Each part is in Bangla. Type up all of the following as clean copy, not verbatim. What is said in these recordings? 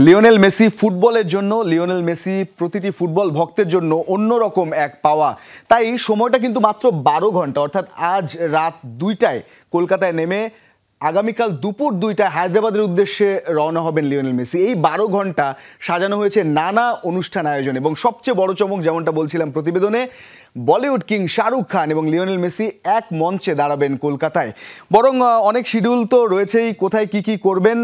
লিওনেল মেসি ফুটবলের জন্য, লিওনেল মেসি প্রতিটি ফুটবল ভক্তের জন্য অন্যরকম এক পাওয়া। তাই সময়টা কিন্তু মাত্র 12 ঘন্টা, অর্থাৎ আজ রাত 2টায় কলকাতায় নেমে আগামীকাল দুপুর 2টায় হায়দ্রাবাদের উদ্দেশ্যে রওনা হবেন লিওনেল মেসি। এই 12 ঘন্টা সাজানো হয়েছে নানা অনুষ্ঠান আয়োজন, এবং সবচেয়ে বড় চমক যেমনটা বলছিলাম প্রতিবেদনে, বলিউড কিং শাহরুখ খান এবং লিওনেল মেসি এক মঞ্চে দাঁড়াবেন কলকাতায়। বরং অনেক শিডিউল তো রয়েছেই, কোথায় কি কি করবেন।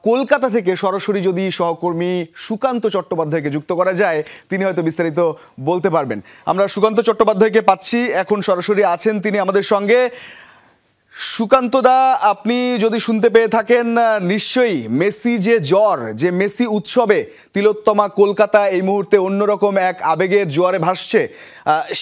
কলকাতা থেকে সরাসরি যদি সহকর্মী সুকান্ত চট্টোপাধ্যায়কে যুক্ত করা যায়, তিনি হয়তো বিস্তারিত বলতে পারবেন। আমরা সুকান্ত চট্টোপাধ্যায়কে পাচ্ছি, এখন সরাসরি আছেন তিনি আমাদের সঙ্গে। সুকান্ত দা, আপনি যদি শুনতে পেয়ে থাকেন, নিশ্চয়ই মেসি যে জ্বর, যে মেসি উৎসবে তিলোত্তমা কলকাতা এই মুহূর্তে অন্যরকম এক আবেগের জোয়ারে ভাসছে,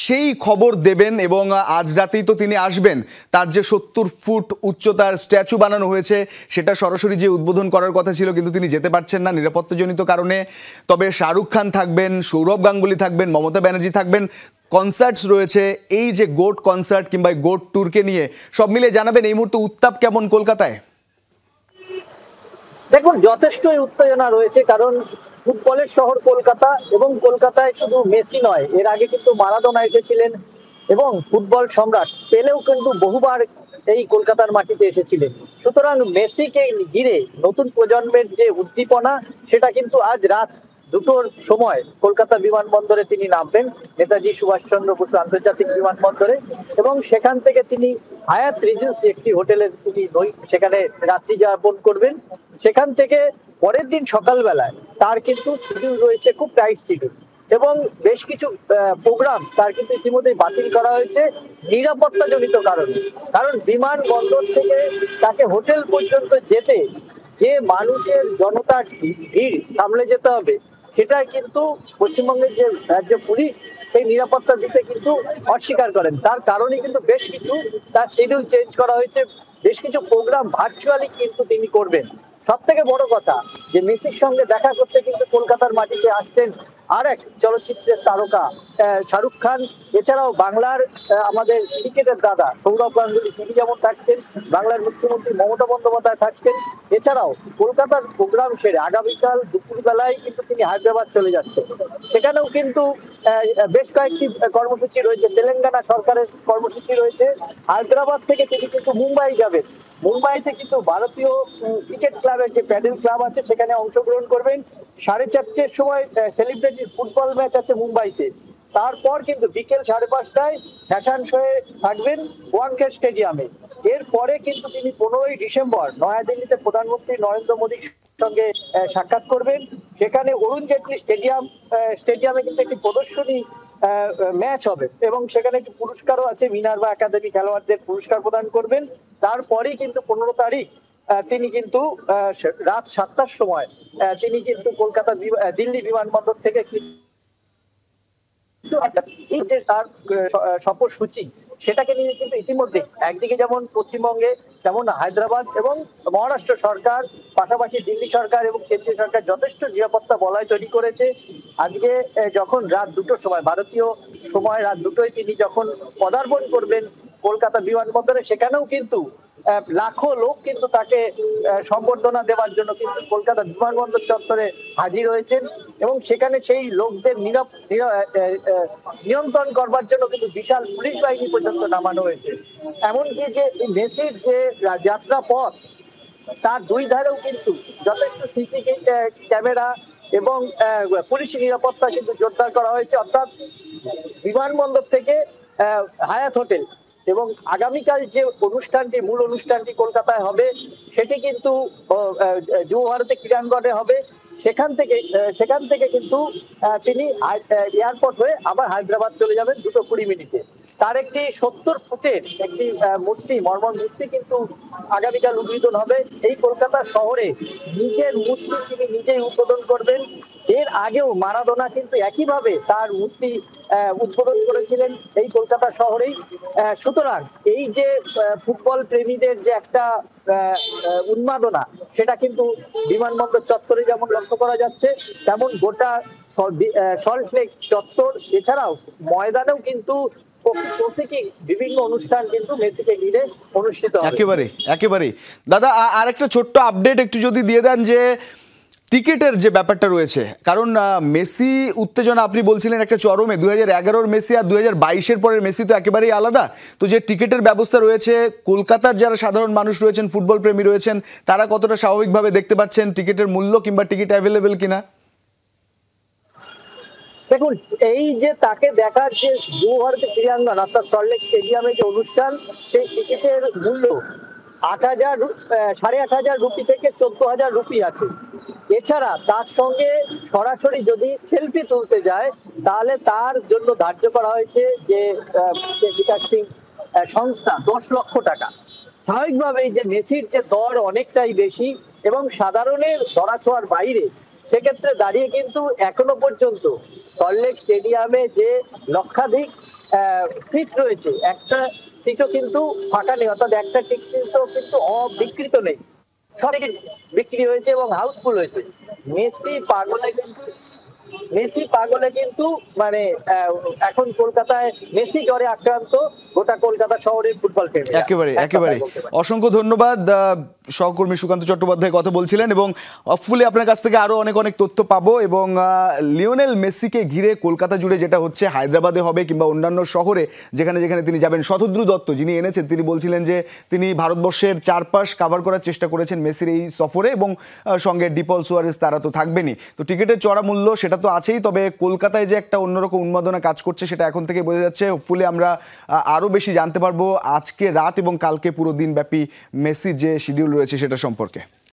সেই খবর দেবেন। এবং আজ রাতেই তো তিনি আসবেন। তার যে 70 ফুট উচ্চতার স্ট্যাচু বানানো হয়েছে, সেটা সরাসরি যে উদ্বোধন করার কথা ছিল, কিন্তু তিনি যেতে পারছেন না নিরাপত্তাজনিত কারণে। তবে শাহরুখ খান থাকবেন, সৌরভ গাঙ্গুলি থাকবেন, মমতা ব্যানার্জি থাকবেন, কনসার্টস রয়েছে। এই যে গোট কনসার্ট কিংবা গোট ট্যুরকে নিয়ে সব মিলে জানাবেন এই মুহূর্তে উত্তাপ কেমন কলকাতায়? দেখুন, যথেষ্টই উত্তেজনা রয়েছে, কারণ ফুটবলের শহর কলকাতা, এবং কলকাতায় শুধু মেসি নয়, এর আগে কিন্তু মারাদোনা এসেছিলেন, এবং ফুটবল সম্রাট পেলেও কিন্তু বহুবার এই কলকাতার মাটিতে এসেছিলেন। সুতরাং মেসিকে ঘিরে নতুন প্রজন্মের যে উদ্দীপনা, সেটা কিন্তু আজ রাত 2টোর সময় কলকাতা বিমানবন্দরে তিনি নামবেন, নেতাজি সুভাষচন্দ্র বসু আন্তর্জাতিক বিমানবন্দরে, এবং সেখান থেকে তিনি হায়াত রিজেন্সি একটি হোটেলে তিনি সেখানে রাত্রি যাপন করবেন। সেখান থেকে পরের দিন সকালবেলায় তার কিন্তু শিডিউল রয়েছে, খুব টাইট শিডিউল, এবং বেশ কিছু প্রোগ্রাম তার কিন্তু ইতিমধ্যেই বাতিল করা হয়েছে নিরাপত্তা জনিত কারণে। কারণ বিমানবন্দর থেকে তাকে হোটেল পর্যন্ত যেতে যে মানুষের জনতার ভিড় সামলে যেতে হবে, সেটা কিন্তু পশ্চিমবঙ্গের যে রাজ্য পুলিশ সেই নিরাপত্তা দিতে কিন্তু অস্বীকার করেন। তার কারণে কিন্তু বেশ কিছু তার শিডিউল চেঞ্জ করা হয়েছে, বেশ কিছু প্রোগ্রাম ভার্চুয়ালি কিন্তু তিনি করবেন। সব থেকে বড় কথা, যে মেসির সঙ্গে দেখা করতে কিন্তু কলকাতার মাটিতে আসছেন আর এক চলচ্চিত্রের তারকা শাহরুখ খান। এছাড়াও বাংলার আমাদের ক্রিকেটের দাদা সৌরভ গাঙ্গুলি, তিনি যেমন থাকছেন, বাংলার মুখ্যমন্ত্রী মমতা বন্দ্যোপাধ্যায় থাকছেন। এছাড়াও কলকাতার প্রোগ্রাম সেরে আগামীকাল দুপুর বেলায় কিন্তু তিনি হায়দ্রাবাদ চলে যাচ্ছেন। সেখানেও কিন্তু বেশ কয়েকটি কর্মসূচি রয়েছে, তেলেঙ্গানা সরকারের কর্মসূচি রয়েছে। হায়দ্রাবাদ থেকে তিনি কিন্তু মুম্বাই যাবেন। মুম্বাইতে কিন্তু ভারতীয় ক্রিকেট ক্লাবের যে প্যাডেল ক্লাব আছে, সেখানে অংশগ্রহণ করবেন। 4:30টার সময় সেলিব্রিটি ফুটবল ম্যাচ আছে মুম্বাইতে। তারপর কিন্তু বিকেল 5:30টায় ফ্যাশন শোয়ে থাকবেন ওয়ানখেড়ে স্টেডিয়ামে। এরপরে কিন্তু তিনি 15ই ডিসেম্বর নয়াদিল্লিতে প্রধানমন্ত্রী নরেন্দ্র মোদীর সঙ্গে সাক্ষাৎ করবেন। সেখানে অরুণ জেটলি স্টেডিয়ামে কিন্তু একটি প্রদর্শনী ম্যাচ হবে, এবং সেখানে একটি পুরস্কারও আছে, মিনার্ভা একাডেমি খেলোয়াড়দের পুরস্কার প্রদান করবেন। তারপরেই কিন্তু 15 তারিখ তিনি কিন্তু রাত 7টার সময় তিনি কিন্তু কলকাতা দিল্লি বিমানবন্দর থেকে তার সফর সূচি, সেটাকে নিয়ে কিন্তু ইতিমধ্যে একদিকে যেমন পশ্চিমবঙ্গে, তেমন হায়দ্রাবাদ এবং মহারাষ্ট্র সরকার, পাশাপাশি দিল্লি সরকার এবং কেন্দ্রীয় সরকার যথেষ্ট নিরাপত্তা বলয় তৈরি করেছে। আজকে যখন রাত 2টোর সময়, ভারতীয় সময় রাত 2টোয় তিনি যখন পদার্পণ করবেন কলকাতা বিমানবন্দরে, সেখানেও কিন্তু লাখো লোক কিন্তু তাকে সম্বর্ধনা দেওয়ার জন্য কিন্তু কলকাতা বিমানবন্দর চত্বরে হাজির হয়েছেন, এবং সেখানে সেই লোকদের নিয়ন্ত্রণ করবার জন্য কিন্তু বিশাল পুলিশ বাহিনী পর্যন্ত নামানো হয়েছে। এমনকি যে মেসির যে যাত্রা পথ, তার দুই ধারেও কিন্তু যথেষ্ট সিসি ক্যামেরা এবং পুলিশ নিরাপত্তা কিন্তু জোরদার করা হয়েছে। অর্থাৎ বিমানবন্দর থেকে হায়াত হোটেল এবং আগামীকাল যে অনুষ্ঠানটি, মূল অনুষ্ঠানটি কলকাতায় হবে, সেটি কিন্তু যুব ভারতী ক্রীড়াঙ্গনে হবে। সেখান থেকে কিন্তু তিনি এয়ারপোর্ট হয়ে আবার হায়দ্রাবাদ চলে যাবেন 2:20 তার একটি 70 ফুটের একটি মূর্তি, মর্মর মূর্তি কিন্তু আগামীকাল উদ্বোধন হবে এই কলকাতা শহরে। নিজের মূর্তি তিনি নিজেই উদ্বোধন করবেন। এর আগেও মারাদোনা কিন্তু একইভাবে তার মূর্তি উদ্বোধন করেছিলেন এই কলকাতা শহরেই। সুতরাং এই যে ফুটবল প্রেমীদের যে একটা উন্মাদনা, সেটা কিন্তু বিমানবন্দর চত্বরে যেমন লক্ষ্য করা যাচ্ছে, তেমন গোটা সল্টলেক চত্বর, এছাড়াও ময়দানেও কিন্তু প্রতীকী বিভিন্ন অনুষ্ঠান কিন্তু মেসিকে ঘিরে অনুষ্ঠিত হবে। একেবারে দাদা, আর একটা ছোট্ট আপডেট একটু যদি দিয়ে দেন, যে টিকিটের যে ব্যাপারটা রয়েছে, কারণ মেসি উত্তেজনা আপনি বলছিলেন একটা চরমে, 2011-র মেসি আর 2022-এর পরের মেসি তো একেবারেই আলাদা। তো যে টিকিটের ব্যবস্থা রয়েছে, কলকাতার যারা সাধারণ মানুষ রয়েছেন, ফুটবল প্রেমী রয়েছেন, তারা কতটা স্বাভাবিকভাবে দেখতে পাচ্ছেন টিকিটের মূল্য কিংবা টিকিট অ্যাভেলেবেল কিনা? দেখুন, এই যে তাকে দেখার যে যুবভারতী ক্রীড়াঙ্গন অর্থাৎ সল্টলেক স্টেডিয়ামে যে অনুষ্ঠান, সেই টিকিটের মূল্য 8,000 8,500 রুপি থেকে 14,000 রুপি আছে। এছাড়া তার সঙ্গে সরাসরি যদি সেলফি তুলতে যায়, তাহলে তার জন্য ধার্য করা হয়েছে যে টিকিটিং সংস্থা 10 লক্ষ টাকা। স্বাভাবিকভাবেই যে মেসির যে দর অনেকটাই বেশি এবং সাধারণের ধরাছোঁয়ার বাইরে, সেক্ষেত্রে দাঁড়িয়ে কিন্তু এখনো পর্যন্ত সল্টলেক স্টেডিয়ামে যে লক্ষাধিক সিট রয়েছে, একটা সিটও কিন্তু ফাঁকা নেই, অর্থাৎ একটা টিকিটও কিন্তু অবিকৃত নেই। সব টিকিট বিক্রি হয়েছে এবং হাউসফুল হয়েছে। মেসি পাগলে কিন্তু মেসি পাগলে কিন্তু মানে এখন কলকাতায় মেসি জ্বরে আক্রান্ত গোটা কলকাতা শহরের ফুটবল প্রেমীরা। একেবারে এক একেবারে কথায় বলতে পারি। অসংখ্য ধন্যবাদ। সহকর্মী সুকান্ত চট্টোপাধ্যায় কথা বলছিলেন এবং হপফুলি আপনার কাছ থেকে আরো অনেক অনেক তথ্য পাবো। এবং লিওনেল মেসিকে ঘিরে কলকাতা জুড়ে যেটা হচ্ছে, হায়দ্রাবাদে হবে কিংবা অন্যান্য শহরে যেখানে যেখানে তিনি যাবেন, শতদ্রু দত্ত যিনি এনেছেন, তিনি বলছিলেন যে তিনি ভারতবর্ষের চারপাশ কাভার করার চেষ্টা করেছেন মেসির এই সফরে, এবং সঙ্গে ডিপল সুয়ারেস তারা তো থাকবেনই। তো টিকিটের চড়া মূল্য সেটা তো আছেই, তবে কলকাতায় যে একটা অন্যরকম উন্মাদনা কাজ করছে সেটা এখন থেকে বোঝা যাচ্ছে। হপফুলি আমরা আরও বেশি জানতে পারবো আজকে রাত এবং কালকে পুরো দিনব্যাপী মেসির যে শিডিউল রয়েছে সেটা সম্পর্কে।